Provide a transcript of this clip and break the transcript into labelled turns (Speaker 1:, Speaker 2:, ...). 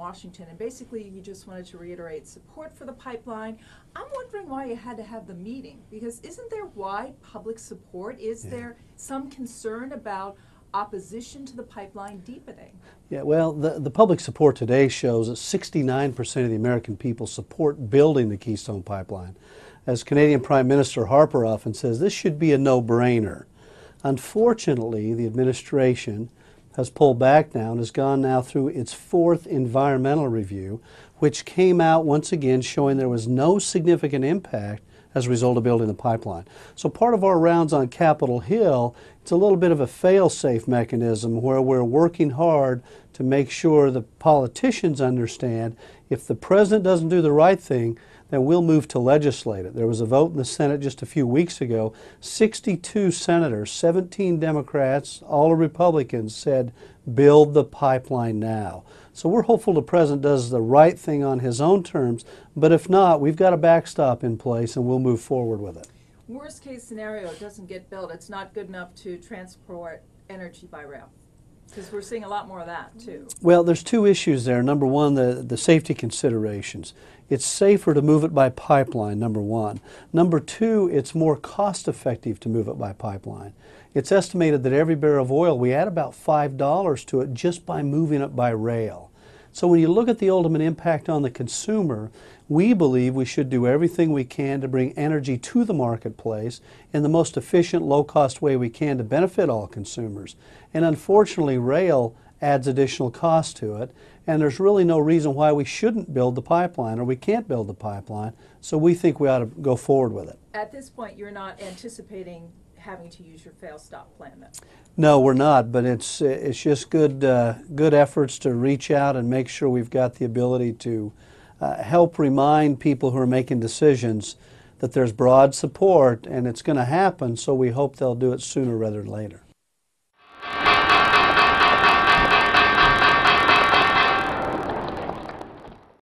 Speaker 1: Washington, and basically you just wanted to reiterate support for the pipeline. I'm wondering why you had to have the meeting, because isn't there wide public support? Is there some concern about opposition to the pipeline deepening?
Speaker 2: Yeah, well, the public support today shows that 69% of the American people support building the Keystone Pipeline. As Canadian Prime Minister Harper often says, this should be a no-brainer. Unfortunately, the administration has pulled back now and has gone now through its fourth environmental review, which came out once again showing there was no significant impact as a result of building the pipeline. So part of our rounds on Capitol Hill, it's a little bit of a fail-safe mechanism where we're working hard to make sure the politicians understand if the president doesn't do the right thing, then we'll move to legislate it. There was a vote in the Senate just a few weeks ago. 62 senators, 17 Democrats, all Republicans said, build the pipeline now. So we're hopeful the president does the right thing on his own terms, but if not, we've got a backstop in place and we'll move forward with it.
Speaker 1: Worst case scenario, it doesn't get built. It's not good enough to transport energy by rail. Because we're seeing a lot more of that, too.
Speaker 2: Well, there's two issues there. Number one, the safety considerations. It's safer to move it by pipeline, number one. Number two, it's more cost-effective to move it by pipeline. It's estimated that every barrel of oil, we add about $5 to it just by moving it by rail. So when you look at the ultimate impact on the consumer, we believe we should do everything we can to bring energy to the marketplace in the most efficient, low-cost way we can to benefit all consumers. And unfortunately, rail adds additional cost to it, and there's really no reason why we shouldn't build the pipeline or we can't build the pipeline, so we think we ought to go forward with it.
Speaker 1: At this point, you're not anticipating having to use your fail-stop plan, then?
Speaker 2: No, we're not, but it's just good efforts to reach out and make sure we've got the ability to help remind people who are making decisions that there's broad support and it's going to happen, so we hope they'll do it sooner rather than later.